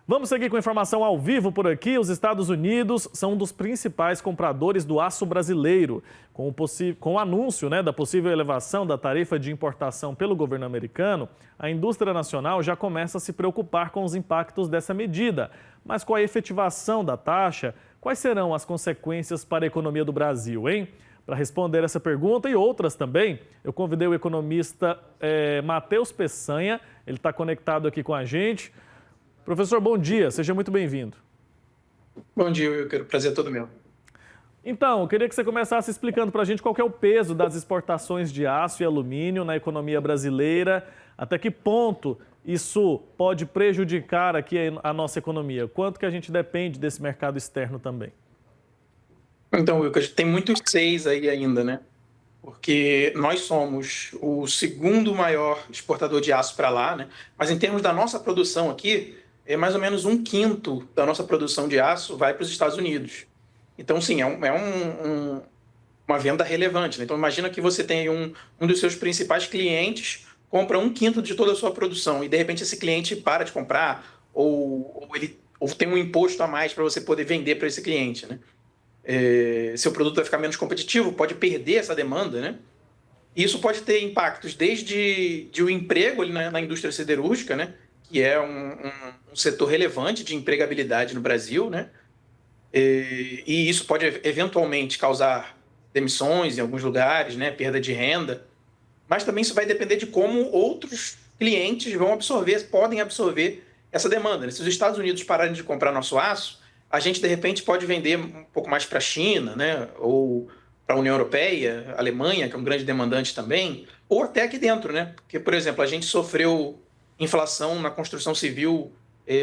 Vamos seguir com informação ao vivo por aqui. Os Estados Unidos são um dos principais compradores do aço brasileiro. Com o anúncio, da possível elevação da tarifa de importação pelo governo americano, a indústria nacional já começa a se preocupar com os impactos dessa medida. Mas com a efetivação da taxa, quais serão as consequências para a economia do Brasil, hein? Para responder essa pergunta e outras também, eu convidei o economista Matheus Peçanha. Ele está conectado aqui com a gente. Professor, bom dia, seja muito bem-vindo. Bom dia, Wilker, prazer é todo meu. Então, eu queria que você começasse explicando para a gente qual que é o peso das exportações de aço e alumínio na economia brasileira, até que ponto isso pode prejudicar aqui a nossa economia, quanto que a gente depende desse mercado externo também. Então, Wilker, tem muitos seis aí ainda, né? Porque nós somos o segundo maior exportador de aço para lá, né? Mas em termos da nossa produção aqui, mais ou menos 1/5 da nossa produção de aço vai para os Estados Unidos. Então, sim, uma venda relevante, né? Então, imagina que você tem um dos seus principais clientes compra 1/5 de toda a sua produção e, de repente, esse cliente para de comprar ou tem um imposto a mais para você poder vender para esse cliente, né? Seu produto vai ficar menos competitivo, pode perder essa demanda, né? E isso pode ter impactos desde o emprego ali na indústria siderúrgica, né? Que é um setor relevante de empregabilidade no Brasil, né? E isso pode eventualmente causar demissões em alguns lugares, né? Perda de renda, mas também isso vai depender de como outros clientes podem absorver essa demanda, né? Se os Estados Unidos pararem de comprar nosso aço, a gente, de repente, pode vender um pouco mais para a China, né? Ou para a União Europeia, a Alemanha, que é um grande demandante também, ou até aqui dentro, né? Porque, por exemplo, a gente sofreu inflação na construção civil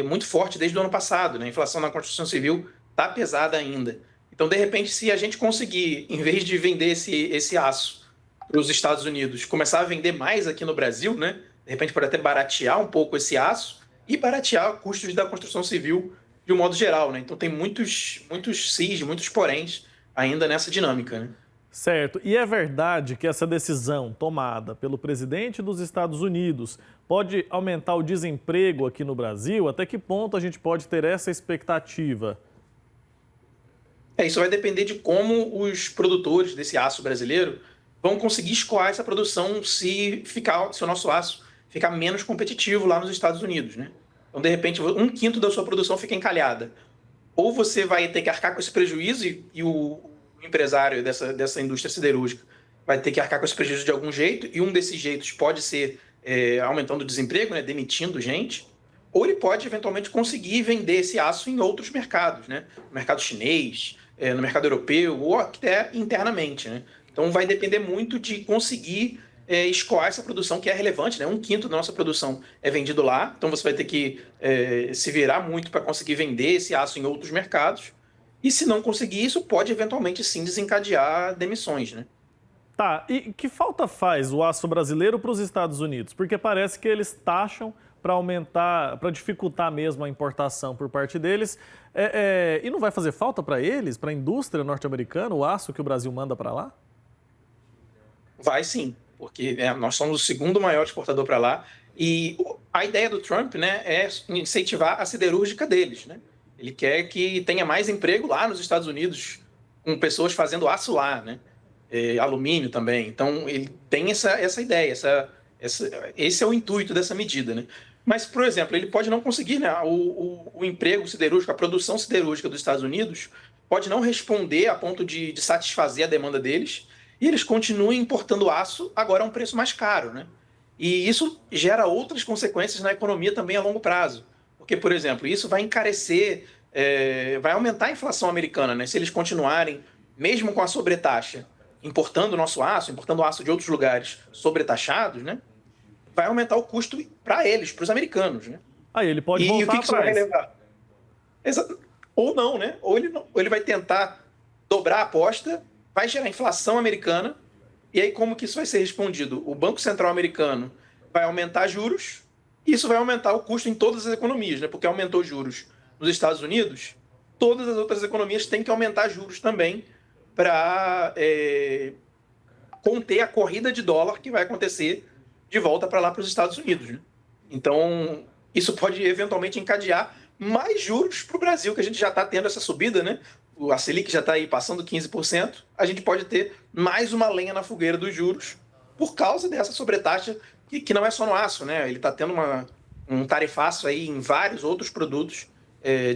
muito forte desde o ano passado, né? A inflação na construção civil está pesada ainda. Então, de repente, se a gente conseguir, em vez de vender esse aço para os Estados Unidos, começar a vender mais aqui no Brasil, né? De repente, pode até baratear um pouco esse aço e baratear custos da construção civil de um modo geral, né? Então tem muitos sis, muitos poréns ainda nessa dinâmica, né? Certo. E é verdade que essa decisão tomada pelo presidente dos Estados Unidos pode aumentar o desemprego aqui no Brasil? Até que ponto a gente pode ter essa expectativa? Isso vai depender de como os produtores desse aço brasileiro vão conseguir escoar essa produção se o nosso aço ficar menos competitivo lá nos Estados Unidos, né? Então, de repente, 1/5 da sua produção fica encalhada. Ou você vai ter que arcar com esse prejuízo e o empresário dessa indústria siderúrgica vai ter que arcar com esse prejuízo de algum jeito, e um desses jeitos pode ser aumentando o desemprego, né, demitindo gente, ou ele pode, eventualmente, conseguir vender esse aço em outros mercados, né? No mercado chinês, no mercado europeu, ou até internamente, né? Então, vai depender muito de conseguir escoar essa produção que é relevante, né? 1/5 da nossa produção é vendido lá, então você vai ter que se virar muito para conseguir vender esse aço em outros mercados, e se não conseguir isso, pode eventualmente sim desencadear demissões, né? Tá, e que falta faz o aço brasileiro para os Estados Unidos? Porque parece que eles taxam para aumentar, para dificultar mesmo a importação por parte deles, e não vai fazer falta para eles, para a indústria norte-americana, o aço que o Brasil manda para lá? Vai sim, porque nós somos o segundo maior exportador para lá, e a ideia do Trump, né, é incentivar a siderúrgica deles, né? Ele quer que tenha mais emprego lá nos Estados Unidos, com pessoas fazendo aço lá, né? Alumínio também. Então, ele tem essa ideia, esse é o intuito dessa medida, né? Mas, por exemplo, ele pode não conseguir, né? O emprego siderúrgico, a produção siderúrgica dos Estados Unidos pode não responder a ponto de satisfazer a demanda deles, e eles continuam importando aço agora a um preço mais caro, né? E isso gera outras consequências na economia também a longo prazo. Porque, por exemplo, isso vai encarecer, vai aumentar a inflação americana, né? Se eles continuarem, mesmo com a sobretaxa, importando aço de outros lugares sobretaxados, né? Vai aumentar o custo para eles, para os americanos, né? Aí ele pode voltar o que isso vai atrás. levar? Ou não, né? Ou ele vai tentar dobrar a aposta, vai gerar inflação americana, e aí como que isso vai ser respondido? O Banco Central americano vai aumentar juros, e isso vai aumentar o custo em todas as economias, né? Porque aumentou juros nos Estados Unidos, todas as outras economias têm que aumentar juros também para conter a corrida de dólar que vai acontecer de volta para lá para os Estados Unidos, né? Então, isso pode eventualmente encadear mais juros para o Brasil, que a gente já está tendo essa subida, né? A Selic já está aí passando 15%, a gente pode ter mais uma lenha na fogueira dos juros por causa dessa sobretaxa, que não é só no aço, né? Ele está tendo um tarifaço aí em vários outros produtos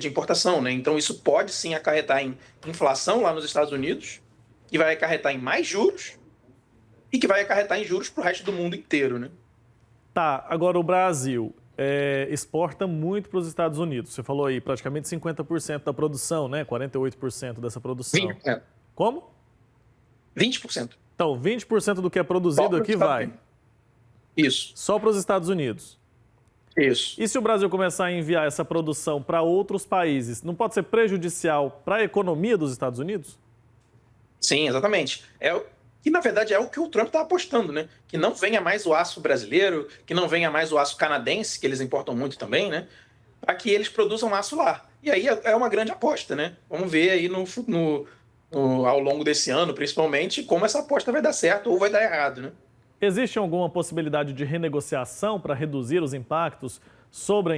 de importação, né? Então isso pode sim acarretar em inflação lá nos Estados Unidos, que vai acarretar em mais juros e que vai acarretar em juros para o resto do mundo inteiro, né? Tá, agora o Brasil exporta muito para os Estados Unidos. Você falou aí, praticamente 50% da produção, né? 48% dessa produção. 20%. Como? 20%. Então, 20% do que é produzido aqui vai. Isso. Só para os Estados Unidos. Isso. E se o Brasil começar a enviar essa produção para outros países, não pode ser prejudicial para a economia dos Estados Unidos? Sim, exatamente. E, na verdade, é o que o Trump está apostando, né? Que não venha mais o aço brasileiro, que não venha mais o aço canadense, que eles importam muito também, né? Para que eles produzam aço lá. E aí é uma grande aposta, né? Vamos ver aí ao longo desse ano, principalmente, como essa aposta vai dar certo ou vai dar errado, né? Existe alguma possibilidade de renegociação para reduzir os impactos sobre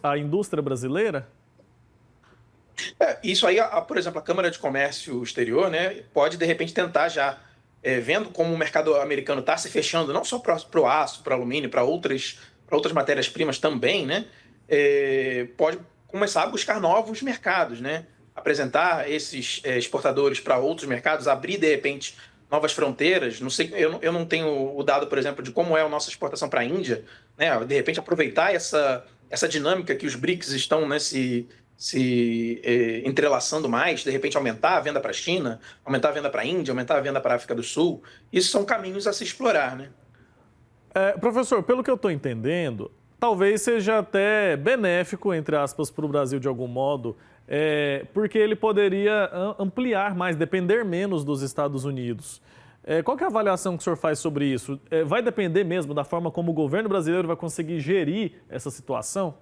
a indústria brasileira? Isso aí, por exemplo, a Câmara de Comércio Exterior, né, pode, de repente, tentar já, vendo como o mercado americano está se fechando, não só para o aço, para o alumínio, para outras matérias-primas também, né, pode começar a buscar novos mercados, né, apresentar esses exportadores para outros mercados, abrir, de repente, novas fronteiras. Não sei, eu não tenho o dado, por exemplo, de como é a nossa exportação para a Índia, né, de repente aproveitar essa dinâmica que os BRICS estão, né, se entrelaçando mais, de repente aumentar a venda para a China, aumentar a venda para a Índia, aumentar a venda para a África do Sul. Isso são caminhos a se explorar, né? Professor, pelo que eu estou entendendo, talvez seja até benéfico, entre aspas, para o Brasil de algum modo, porque ele poderia ampliar mais, depender menos dos Estados Unidos. Qual que é a avaliação que o senhor faz sobre isso? Vai depender mesmo da forma como o governo brasileiro vai conseguir gerir essa situação?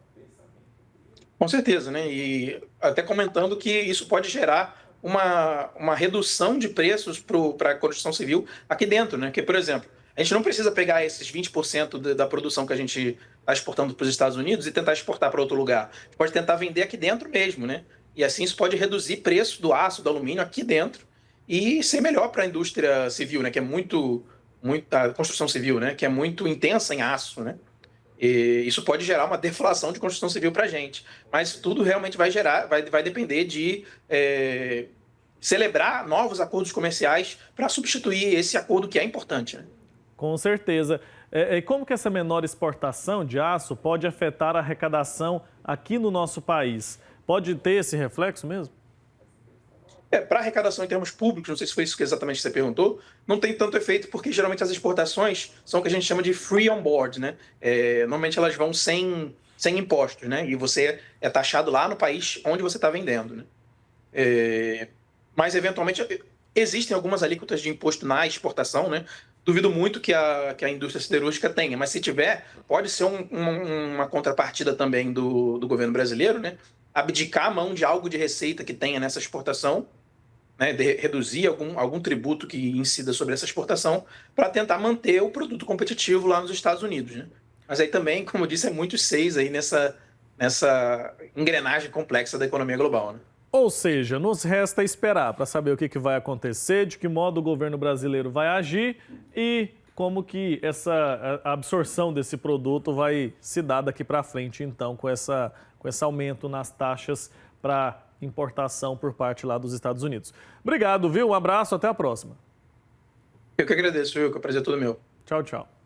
Com certeza, né? E até comentando que isso pode gerar uma redução de preços para a construção civil aqui dentro, né? Que, por exemplo, a gente não precisa pegar esses 20% da produção que a gente está exportando para os Estados Unidos e tentar exportar para outro lugar. A gente pode tentar vender aqui dentro mesmo, né? E assim isso pode reduzir preço do aço, do alumínio aqui dentro e ser melhor para a indústria civil, né? Que é a construção civil, né? Que é muito intensa em aço, né? E isso pode gerar uma deflação de construção civil para a gente. Mas tudo realmente vai depender de celebrar novos acordos comerciais para substituir esse acordo que é importante, né? Com certeza. E como que essa menor exportação de aço pode afetar a arrecadação aqui no nosso país? Pode ter esse reflexo mesmo? Para arrecadação em termos públicos, não sei se foi isso que exatamente você perguntou, não tem tanto efeito porque geralmente as exportações são o que a gente chama de free on board, né? Normalmente elas vão sem impostos, né? E você é taxado lá no país onde você está vendendo, né? Mas eventualmente existem algumas alíquotas de imposto na exportação, né? Duvido muito que a indústria siderúrgica tenha, mas se tiver, pode ser uma contrapartida também do governo brasileiro, né? Abdicar a mão de algo de receita que tenha nessa exportação, né? Reduzir algum tributo que incida sobre essa exportação para tentar manter o produto competitivo lá nos Estados Unidos, né? Mas aí também, como eu disse, é muitos seis aí nessa engrenagem complexa da economia global, né? Ou seja, nos resta esperar para saber o que vai acontecer, de que modo o governo brasileiro vai agir e como que a absorção desse produto vai se dar daqui para frente, então, com esse aumento nas taxas para importação por parte lá dos Estados Unidos. Obrigado, viu? Um abraço, até a próxima. Eu que agradeço, viu? Que o prazer é todo meu. Tchau, tchau.